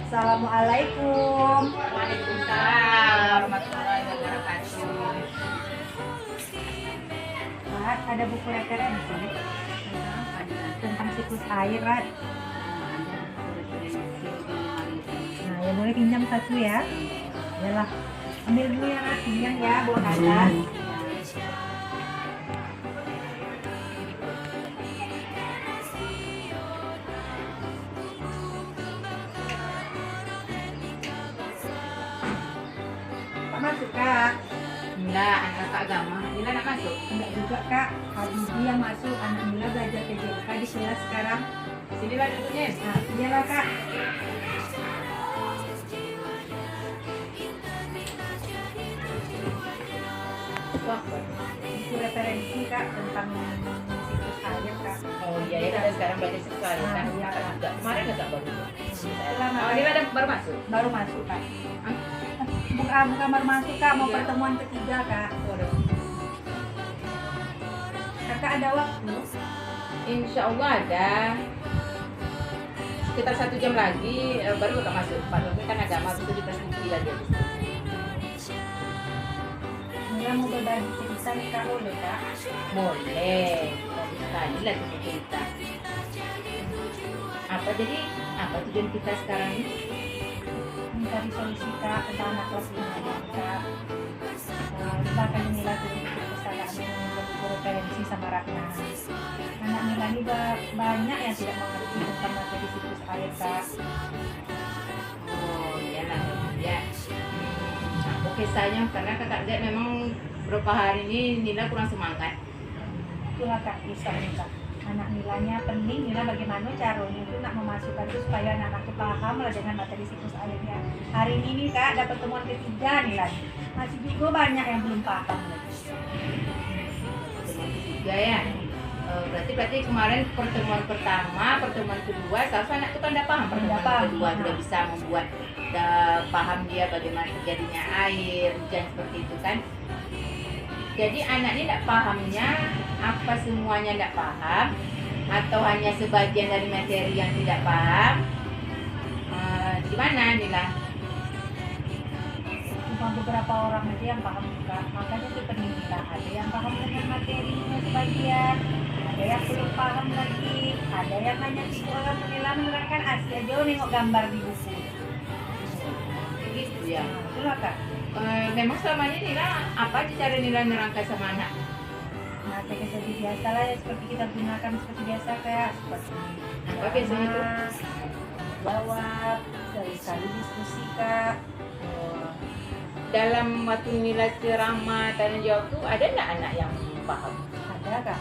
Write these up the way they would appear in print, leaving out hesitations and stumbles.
Assalamualaikum. Waalaikumsalam warahmatullahi wabarakatuh. Rat, ada buku referensi tentang siklus air, Rat. Nah, ya boleh pinjam satu ya. Yalah, ambil dulu ya, Rat. Pinjam ya, bawa ke atas. Pak masuk, Kak. Enggak, anak agama. Bila nak masuk? Enggak juga, Kak. Habibi yang masuk, anak Mila belajar PJK di kelas sekarang. Sinilah duduknya. Nah, iyalah, Kak. Wah. Buku referensi, Kak, tentang siklus air, Kak. Oh iya, ya kita sekarang belajar sekali kan. Nah, iya, Kak. Juga kemarin enggak baru. Lama, Oh, Kak. Nila baru masuk. Baru masuk, Kak. Bukan baru masuk, Kak. Mau Iya. pertemuan ketiga, Kak. Waduh. Kakak ada waktu? Insya Allah ada. Sekitar 1 jam lagi baru kita masuk. Pak Domi kan agama itu di kelas 3 lagi. Mila mau berbagi cerita nih, Kak, boleh, Kak? Boleh. Bagus sekali lah kita cerita. Apa tujuan kita sekarang ini? Mencari solusi, Kak, tentang anak kelas 5 ya, Kak. Bahkan Mila sedikit kesalahan yang buku referensi sama Ratna. Anak Mila ini banyak yang tidak mengerti tentang materi siklus air, Kak. Oh iyalah ya. Oke sayang karena kakak lihat memang beberapa hari ini Nila kurang semangat. Itulah, Kak, bisa nih, Kak. Anak Milanya penting, Mila bagaimana caranya itu nak memasukkan itu supaya anak-anak itu paham lah dengan materi siklus airnya. Hari ini nih, Kak, ada pertemuan ketiga nih lagi. Masih juga banyak yang belum paham lagi. Pertemuan ketiga ya. Berarti kemarin pertemuan pertama, pertemuan kedua, seharusnya anak itu kan udah paham. Pertemuan Udah paham, kedua nah. sudah bisa membuat, udah paham dia bagaimana terjadinya air, hujan seperti itu kan. Jadi anak ini tidak pahamnya apa semuanya tidak paham atau hanya sebagian dari materi yang tidak paham. Gimana Nila? Cuma beberapa orang aja yang paham juga, makanya itu penting kita. Ada yang paham dengan materinya sebagian, ada yang belum paham lagi, ada yang hanya orang menilai menerangkan asli aja nengok gambar di buku. Gitu ya. Nah, itulah, Kak. Memang selama ini Nila apa aja cara Nila nerangkan sama anak? Nah, kayak seperti biasa lah ya, seperti kita gunakan seperti biasa, kayak seperti Apa biasanya tuh? jawab, sekali diskusi, Kak. Dalam waktu Nila ceramah tanya jawab tuh ada nggak anak yang paham? Ada, Kak.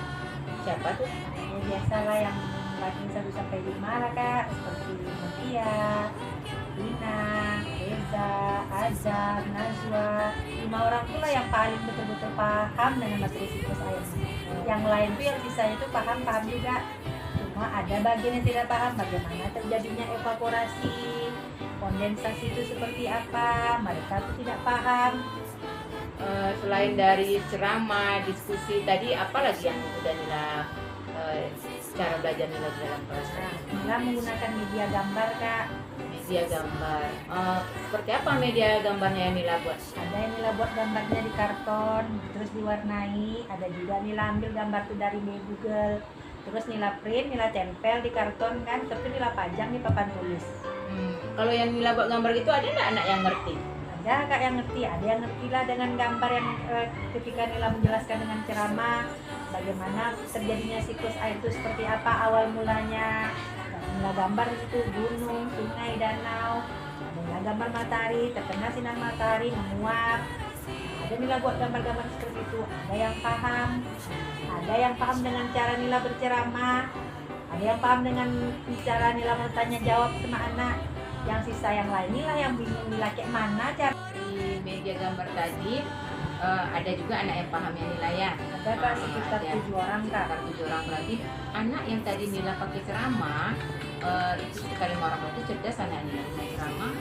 Siapa tuh? Ya, biasa lah yang ranking 1 sampai 5 lah, Kak, seperti Mutia, Dina, Reza, Azam, Najwa. 5 orang itulah yang paling betul-betul paham dengan materi siklus air. Yang lain tuh yang sisa itu paham-paham juga. Cuma ada bagian yang tidak paham bagaimana terjadinya evaporasi, kondensasi itu seperti apa. Mereka tuh tidak paham. Selain dari ceramah, diskusi tadi, apa lagi yang udah Nila cara belajar Nila dalam kelas? Nah, Mila menggunakan media gambar, Kak. Media gambar. Seperti apa media gambarnya yang Nila buat? Ada yang Nila buat gambarnya di karton, terus diwarnai. Ada juga Nila ambil gambar tuh dari Google. Terus Nila print, Nila tempel di karton kan, terus Nila pajang di papan tulis. Kalau yang Nila buat gambar gitu ada nggak anak yang ngerti? Ada, Kak, yang ngerti, ada yang ngerti lah dengan gambar yang ketika Nila menjelaskan dengan ceramah bagaimana terjadinya siklus air itu seperti apa awal mulanya. Nila gambar di situ gunung, sungai, danau. Nila gambar matahari, terkena sinar matahari menguap. Ada Nila buat gambar-gambar seperti itu. Ada yang paham, ada yang paham dengan cara Nila berceramah, ada yang paham dengan cara Nila bertanya jawab sama anak. Yang sisa yang lain inilah yang bingung Nila kayak mana cara. Di media gambar tadi ada juga anak yang paham yang Nila ya. Ada, Kak, sekitar 7 orang, Kak. Sekitar 7 orang berarti anak yang tadi Nila pakai ceramah itu sekitar 5 orang berarti cerdas anak Nila dengan ceramah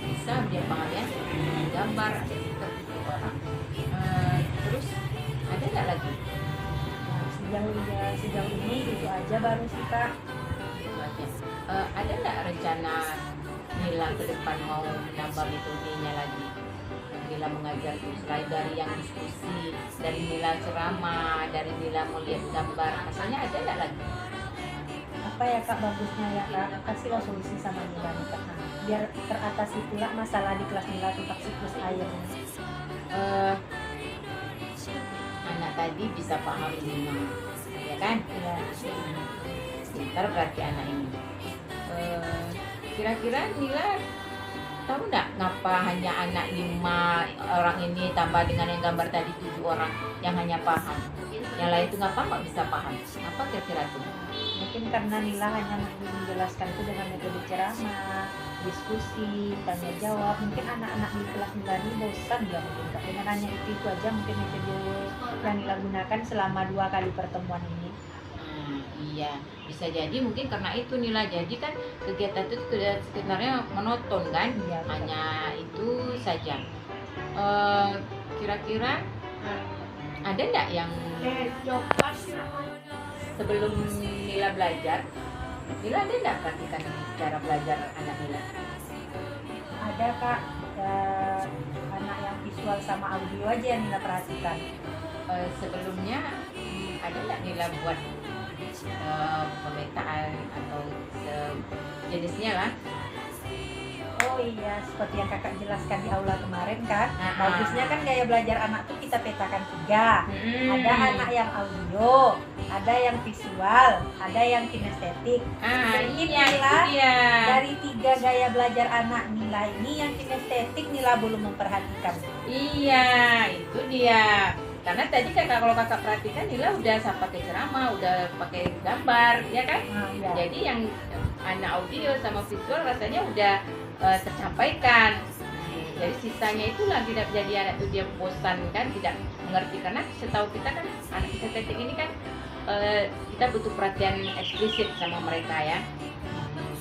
bisa dia paham ya gambar ada sekitar 7 orang. Terus ada nggak lagi? Nah, sejauh ini itu aja baru sih, Kak. Itu aja. Ada nggak rencana Nila ke depan mau menambah metodenya lagi. Nila mengajar tuh selain dari yang diskusi, dari Nila ceramah, dari Nila melihat gambar, asalnya ada nggak lagi? Apa ya Kak bagusnya ya Kak, kasihlah solusi sama Nila nih Kak. Nah, biar teratasi pula masalah di kelas Nila tentang siklus air. Eh, Anak tadi bisa paham 5, ya kan? Ya, Pintar berarti anak ini. Kira-kira Nila tahu nggak ngapa hanya anak 5 orang ini tambah dengan yang gambar tadi 7 orang yang hanya paham, yang lain itu ngapa nggak bisa paham? Apa kira-kira itu? mungkin karena Nila hanya menjelaskan itu dengan metode ceramah, diskusi, tanya jawab. Mungkin anak-anak di kelas Nila ini bosan ya mungkin Kak. Dengan hanya itu aja mungkin metode yang Nila gunakan selama 2 kali pertemuan ini. Iya, bisa jadi mungkin karena itu Nila, jadi kan kegiatan itu sudah sebenarnya monoton kan, Iya, betul. hanya itu saja. Kira-kira ada nggak yang sebelum Nila belajar, Nila ada nggak praktikan cara belajar anak Nila? Ada Kak, anak yang visual sama audio aja yang Nila perhatikan. Sebelumnya ada nggak Nila buat pemetaan atau jenisnya lah? Oh iya, seperti yang kakak jelaskan di aula kemarin kan. Ah, Bagusnya kan gaya belajar anak tuh kita petakan 3. Ada anak yang audio, ada yang visual, ada yang kinestetik. Sedikit Iya, itu Nila, dia. dari 3 gaya belajar anak Nila ini yang kinestetik Nila belum memperhatikan. Iya, itu dia. Karena tadi kalau kakak perhatikan Nila udah pakai ceramah, udah pakai gambar, ya kan? Iya. Jadi yang anak audio sama visual rasanya udah tersampaikan. Jadi sisanya itulah tidak jadi anak itu dia bosan kan, tidak mengerti, karena setahu kita kan anak kinestetik ini kan kita butuh perhatian eksplisit sama mereka ya.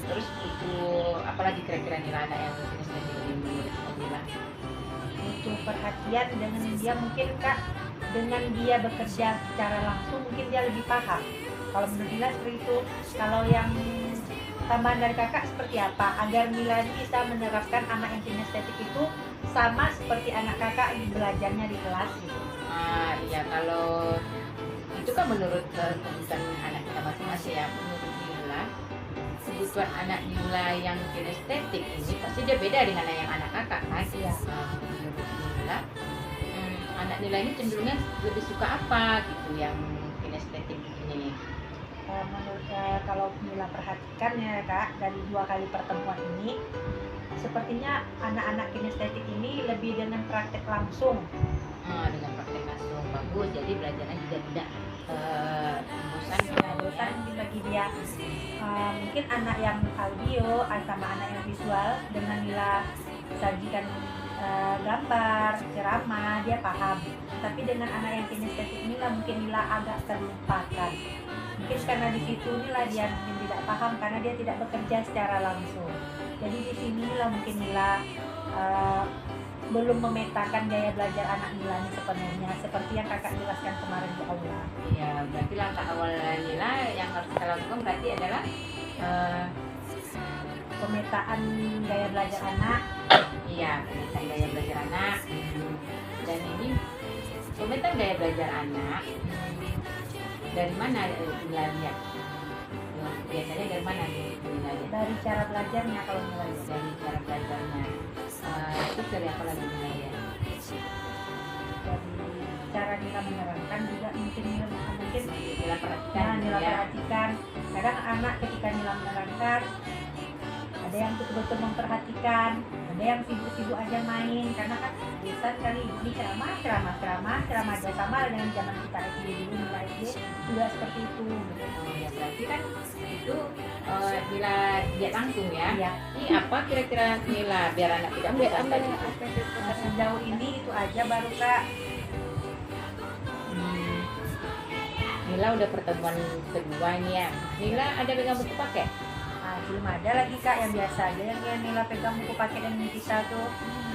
Terus butuh apalagi kira-kira Nila anak yang kinestetik ini menurut Nila? Butuh perhatian dengan dia mungkin Kak, dengan dia bekerja secara langsung mungkin dia lebih paham. Kalau menurut Nila seperti itu. Kalau yang tambahan dari kakak seperti apa agar Nila bisa menerapkan anak yang kinestetik itu sama seperti anak kakak belajarnya di kelas gitu? Iya, kalau itu kan menurut kebutuhan anak kita masing-masing ya. Menurut Nila, kebutuhan anak Nila yang kinestetik ini pasti dia beda dengan yang anak kakak kan? Iya. Menurut Nila, anak Nila ini cenderungnya lebih suka apa gitu yang kinestetik ini? Menurut kalau Nila perhatikan ya Kak, dari 2 kali pertemuan ini sepertinya anak-anak kinestetik ini lebih dengan praktek langsung. Dengan praktek langsung bagus, jadi belajarnya juga tidak bosan. Bosan bagi dia. Mungkin anak yang audio sama anak yang visual dengan Nila sajikan gambar, ceramah, dia paham. Tapi dengan anak yang kinestetik Nila mungkin Nila agak terlupakan. Mungkin karena di situ Nila dia mungkin tidak paham karena dia tidak bekerja secara langsung. Jadi di sini lah mungkin Nila belum memetakan gaya belajar anak Nila ini sepenuhnya seperti yang kakak jelaskan kemarin di aula. Iya, berarti langkah awal Nila yang harus kita lakukan berarti adalah pemetaan gaya belajar anak. Iya, pemetaan gaya belajar anak. Dan ini pemetaan gaya belajar anak dari mana Nila lihat? Biasanya dari mana Nila lihat? Dari cara belajarnya kalau Nila lihat. Dari cara belajarnya. Terus dari apa lagi Nila lihat? Dari cara Nila menerangkan juga mungkin Nila Nila perhatikan. Nila perhatikan. Kadang anak ketika Nila menerangkan ada yang betul-betul memperhatikan, ada yang sibuk-sibuk aja main karena kan bosan kali ini ceramah aja sama dengan zaman kita SD dulu, Nila SD juga seperti itu gitu. Ya, berarti kan itu Nila lihat langsung ya. Iya. Ini apa kira-kira Nila biar anak tidak bosan tadi? Sejauh ini itu aja baru Kak. Nila udah pertemuan kedua nih ya. Nila ada pegang buku pakai? Belum ada lagi Kak, yang biasa aja yang Nila pegang buku paket dan kita tuh.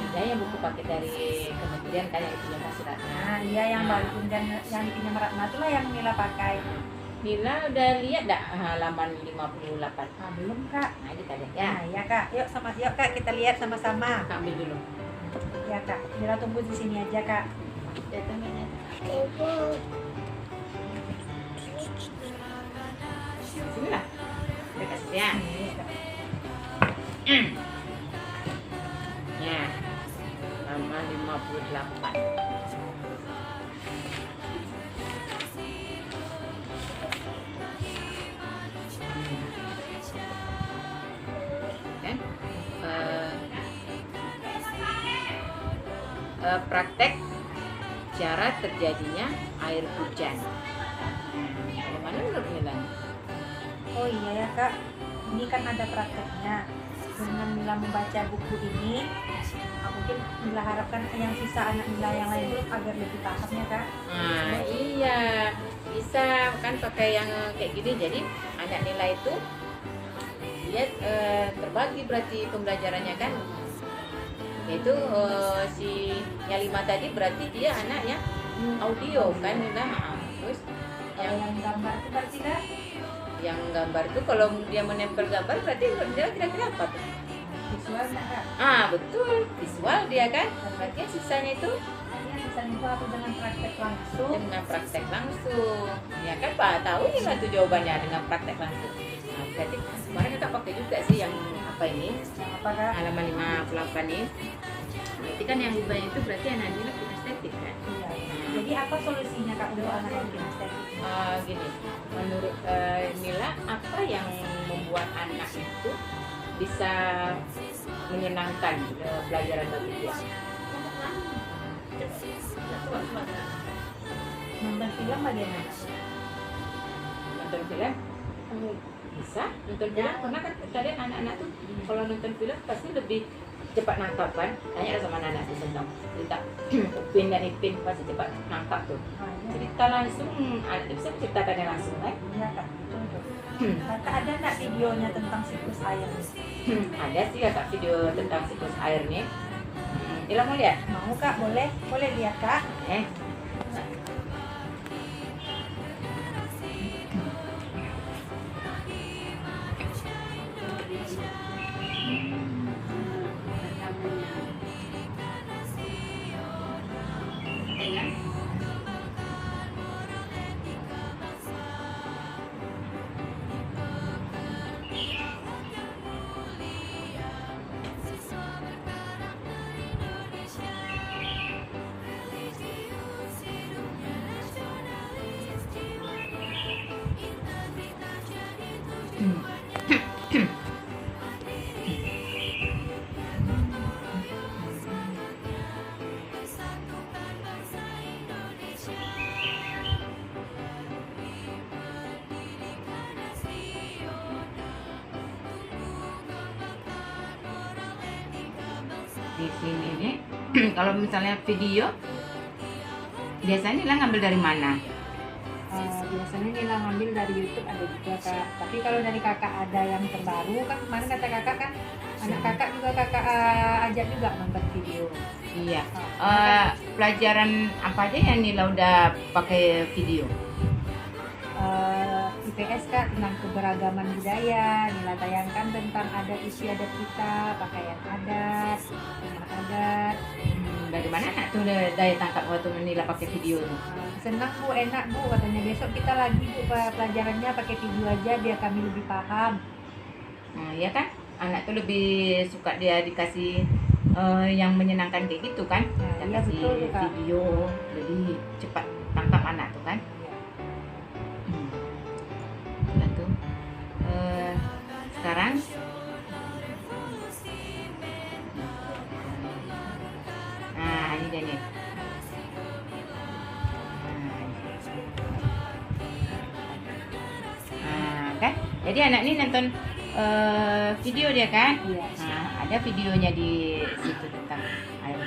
Ada yang buku paket dari kementerian kan yang itu yang kasih Ratna. Iya yang baru pinjam yang dipinjam Ratna itu lah yang Nila pakai. Nila udah lihat dah halaman 58? Belum kak. Nah, kita lihat ya. Nah ya kak, yuk kak kita lihat sama-sama. Ambil dulu. Ya kak, Nila tunggu di sini aja kak. Datangnya. Sini lah. Dekat situ ya. Ya. Halaman 58. Praktek cara terjadinya air hujan. Bagaimana menurut Mila? Oh iya ya kak, ini kan ada prakteknya. Dengan Mila membaca buku ini, mungkin Mila harapkan yang sisa anak Mila yang lain belum agar lebih paham ya kak. Nah iya, bisa kan pakai yang kayak gini. Jadi anak Nila itu dia terbagi berarti pembelajarannya kan. Itu si Yalima tadi berarti dia anaknya audio kan Nila. Terus Yang gambar itu berarti kak? yang gambar itu kalau dia menempel gambar berarti dia kira-kira apa tuh? Visual nggak kak? Betul, visual dia kan. Berarti yang sisanya itu Ini yang bisa itu aku dengan praktek langsung. dengan praktek langsung. Ya kan Pak tahu nih lah tuh jawabannya dengan praktek langsung. Nah, berarti kemarin kita pakai juga sih yang apa ini? Yang apa kak? Halaman 58 ini. Berarti kan yang ubahnya itu berarti anak ini kinestetik kan? Iya. Jadi apa solusinya kak untuk anak yang kinestetik? Gini, menurut Mila apa yang membuat anak itu bisa menyenangkan pelajaran bagi dia? Nonton film bagaimana? Nonton film bisa nonton film karena kan kalian anak-anak tuh kalau nonton film pasti lebih cepat nangkap kan. Tanya sama anak tuh tentang cerita Upin dan Ipin pasti cepat nangkap tuh cerita langsung. Anak itu bisa menceritakannya langsung kan. Iya kak, betul. Kakak ada nggak videonya tentang siklus air? Ada sih kakak video tentang siklus air nih. Ila mau lihat? Mau kak, boleh lihat kak. Di sini nih kalau misalnya video biasanya Nila ngambil dari mana? Biasanya Nila ngambil dari YouTube ada juga kak. Tapi kalau dari kakak ada yang terbaru kan kemarin kata kakak kan anak kakak juga kakak ajak juga nonton video. Iya. Pelajaran apa aja yang Nila udah pakai video? IPS kak tentang keberagaman budaya. Nila tayangkan tentang adat istiadat kita, pakaian adat, rumah adat. Dari mana anak tuh daya tangkap waktu Nila pakai video tuh? Senang bu, enak bu, katanya besok kita lagi bu pelajarannya pakai video aja biar kami lebih paham. Ya kan, anak tuh lebih suka dia dikasih yang menyenangkan kayak gitu kan? Nah, iya Kasih betul kak. video, jadi cepat tangkap anak tuh kan? Nah tuh, sekarang ini dia nih. Kan? Jadi anak ini nonton video dia kan? Iya. Nah, ada videonya di situ tentang air.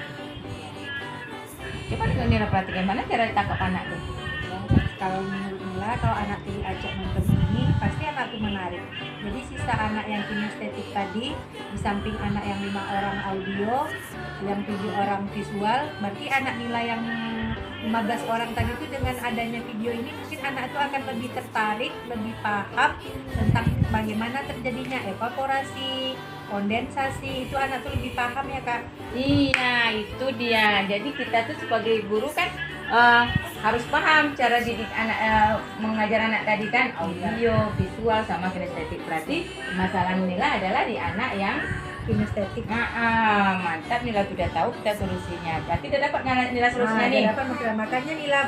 Coba Nila perhatikan mana cara ditangkap anak tuh. Kalau menurut Nila, kalau anak diajak nonton ini pasti anak tuh menarik. Jadi sisa anak yang kinestetik tadi di samping anak yang 5 orang audio, yang 7 orang visual, berarti anak Nila yang 15 orang tadi itu dengan adanya video ini mungkin anak itu akan lebih tertarik, lebih paham tentang bagaimana terjadinya evaporasi, kondensasi. Itu anak tuh lebih paham ya Kak. Iya, itu dia. Jadi kita tuh sebagai guru kan harus paham cara didik anak, mengajar anak tadi kan audio, visual, sama kinestetik. Berarti masalah Nila adalah di anak yang Kinestetik. mantap. Nila sudah tahu kita solusinya. Berarti udah dapat Nila solusinya Nah, nih. dapat makanya Nila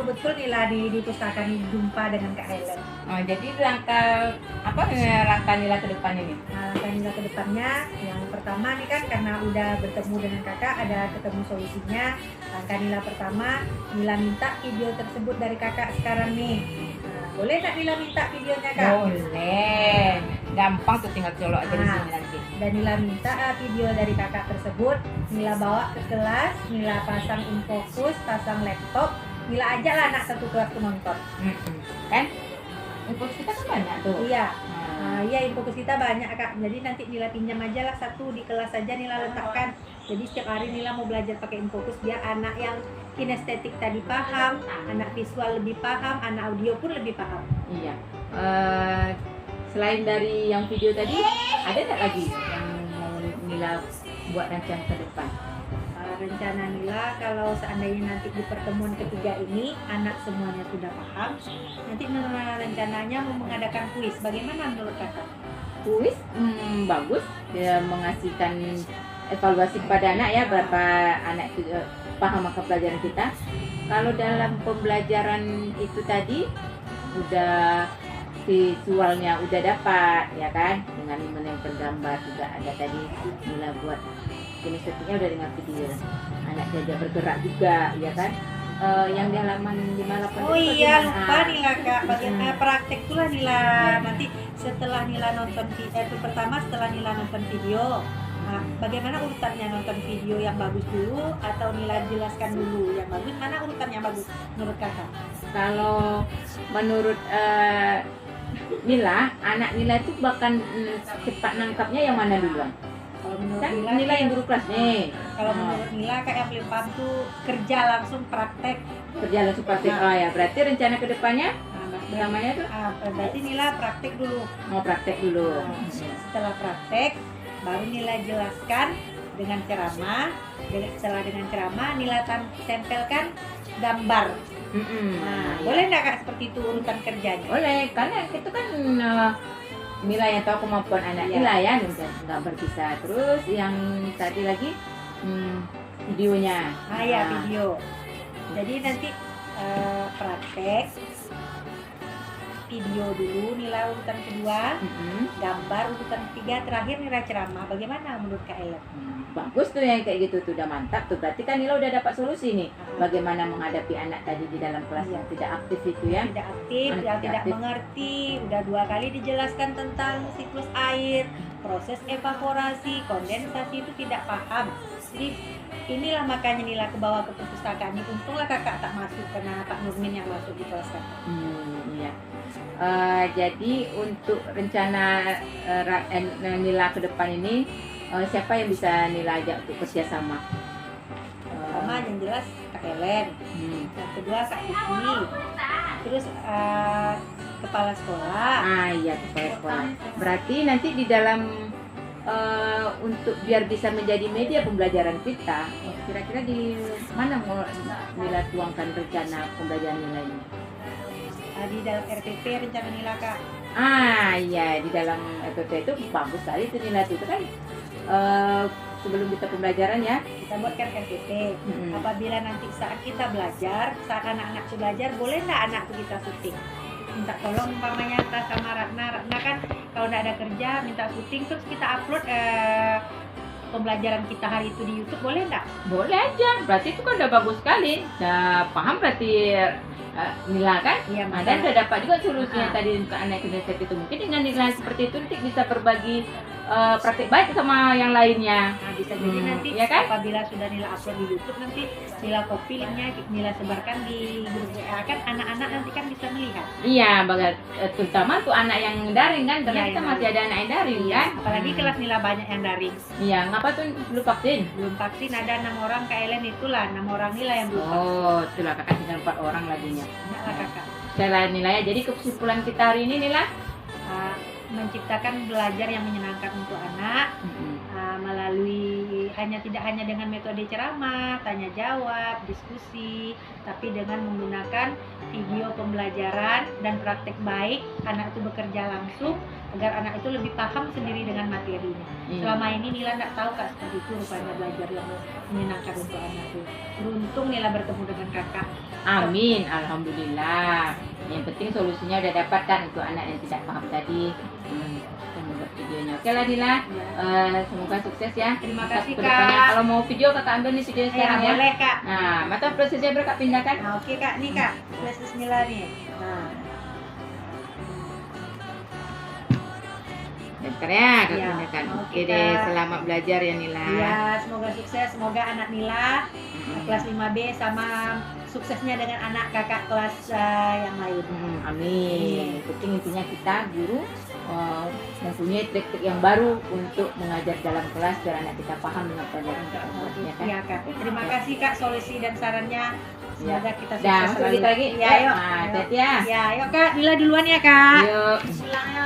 betul Nila di pustaka ini jumpa dengan Kak Helen. Jadi langkah langkah Nila ke depan ini? Nah, langkah Nila ke depannya yang pertama nih kan karena udah bertemu dengan kakak, ada ketemu solusinya. Langkah Nila pertama, Nila minta video tersebut dari kakak sekarang nih. Nah, boleh nggak Nila minta videonya Kak? Boleh. Gampang tuh, tinggal colok aja di Nah. sini nanti. Dan Nila minta video dari kakak tersebut, Nila bawa ke kelas, Nila pasang infokus, pasang laptop, Nila ajak lah anak satu kelas tuh nonton. Kan? Info kita kan banyak tuh. Iya. Nah, Iya, infokus kita banyak Kak. Jadi nanti Nila pinjam aja lah satu di kelas saja Nila letakkan. Jadi setiap hari Nila mau belajar pakai infokus biar anak yang kinestetik tadi paham, anak visual lebih paham, anak audio pun lebih paham. Iya. Selain dari yang video tadi, ada nggak lagi yang mau Nila buat rencana ke depan? Rencana Nila kalau seandainya nanti di pertemuan ketiga ini anak semuanya sudah paham, nanti Nila rencananya mau mengadakan kuis. Bagaimana menurut kakak? Kuis bagus, dia mengasihkan evaluasi kepada anak ya, berapa anak itu paham maka pelajaran kita. Kalau dalam pembelajaran itu tadi udah visualnya udah dapat ya kan, dengan menempel gambar juga ada tadi, Nila buat kinestetiknya udah dengan video, anak diajak bergerak juga ya kan. Yang di halaman 58 Oh itu iya, bagaimana? lupa Nila Kak, bagaimana praktek itulah Nila nanti setelah Nila nonton itu pertama setelah Nila nonton video. Nah, bagaimana urutannya, nonton video yang bagus dulu atau Nila jelaskan dulu yang bagus? Mana urutan yang bagus menurut kakak? Kalau menurut Nila, anak Nila itu bahkan cepat nangkapnya yang mana duluan? Kalau menurut Kan Nila, Nila yang guru kelas nih. kalau menurut Nila kayak yang paling paham tuh kerja langsung praktek. Kerja langsung praktik. Oh ya, berarti rencana kedepannya Nah, namanya tuh berarti Nila praktek dulu. mau praktek dulu. Nah, setelah praktek baru Nila jelaskan dengan ceramah. Setelah dengan ceramah Nila tempelkan gambar. Nah, boleh nggak Kak seperti itu urutan kerjanya? Boleh, karena itu kan Nila yang tahu kemampuan anak Iya. Nila ya, nggak berpisah. Terus yang tadi lagi videonya. Ah ya, video. Jadi nanti praktek video dulu Nila urutan kedua, gambar urutan ketiga, terakhir Nila ceramah. Bagaimana menurut Kak Ellen? Bagus tuh yang kayak gitu tuh, udah mantap tuh. Berarti kan Nila udah dapat solusi nih, bagaimana menghadapi anak tadi di dalam kelas yang tidak aktif itu ya. Tidak aktif, yang tidak aktif. mengerti, udah 2 kali dijelaskan tentang siklus air, proses evaporasi, kondensasi itu tidak paham. Jadi inilah makanya Nila ke bawah ke perpustakaan ini. Untunglah kakak tak masuk karena Pak Nurmin yang masuk di kelas kakak. Iya. Jadi untuk rencana Nila ke depan ini, siapa yang bisa Nila ajak untuk kerjasama? Pertama yang jelas Kak Ellen, yang kedua Kak Kiki, terus kepala sekolah. Iya, kepala sekolah. Berarti nanti di dalam untuk biar bisa menjadi media pembelajaran kita, kira-kira di mana mau Nila tuangkan rencana pembelajaran Nila ini? Di dalam RPP rencana Nila Kak. Iya, di dalam RPP itu bagus sekali itu Nila itu kan sebelum kita pembelajaran ya. Kita buatkan RPP. Apabila nanti saat kita belajar, saat anak-anak itu belajar, boleh nggak anak itu kita syuting? Minta tolong umpamanya kita sama Ratna kan kalau nggak ada kerja minta syuting terus kita upload pembelajaran kita hari itu di YouTube, boleh nggak? Boleh aja, berarti itu kan udah bagus sekali. Udah paham berarti Nila kan? Iya, Dan udah dapat juga solusinya tadi untuk anak kinestetik itu. Mungkin dengan Nila seperti itu nanti bisa berbagi praktik baik sama yang lainnya. Nah, bisa jadi nanti ya kan? apabila sudah Nila upload di YouTube nanti Nila copy linknya, Nila sebarkan di grup WA kan anak-anak nanti kan bisa melihat. Iya, terutama tuh anak yang daring kan, karena Iya, kita yang masih ada anak yang daring kan. Apalagi kelas Nila banyak yang daring. Iya, ngapa tuh belum vaksin? Belum vaksin ada 6 orang Kak Ellen itulah 6 orang Nila yang belum vaksin. Oh, itulah kakak tinggal 4 orang laginya. Banyaklah kakak. Selain nilai, jadi kesimpulan kita hari ini Nila menciptakan belajar yang menyenangkan untuk anak melalui tidak hanya dengan metode ceramah, tanya jawab, diskusi, tapi dengan menggunakan video pembelajaran dan praktek baik, anak itu bekerja langsung agar anak itu lebih paham sendiri dengan materinya. Selama ini Nila nggak tahu Kak seperti itu rupanya belajar yang menyenangkan untuk anak itu. Beruntung Nila bertemu dengan Kakak. Amin, alhamdulillah. Yang penting solusinya udah dapat kan untuk anak yang tidak paham tadi. Kita membuat videonya. Oke lah Nila, semoga sukses ya. Terima kasih Kedepannya, Kak. kalau mau video kakak ambil nih videonya sekarang ya. Boleh Kak. Nah, mata prosesnya berkak pindahkan. Nah, oke Kak, nih Kak, flash bismillah nih. Nah, bentar ya, kakak Iya. pindahkan. Oke, Oke deh, Kak. selamat belajar ya Nila. ya semoga sukses, semoga anak Nila kelas 5B sama suksesnya dengan anak kakak kelas yang lain. Amin. Yang penting intinya kita guru mempunyai trik-trik yang baru untuk mengajar dalam kelas biar anak kita paham dengan pelajaran kita buatnya kan. Iya Kak. Terima kasih Kak solusi dan sarannya. Semoga kita Dan sukses masuk kita lagi. Ya, yuk. Nah, hati-hati ya. Ya, yuk Kak. Nila duluan ya Kak. Yuk. Bismillah.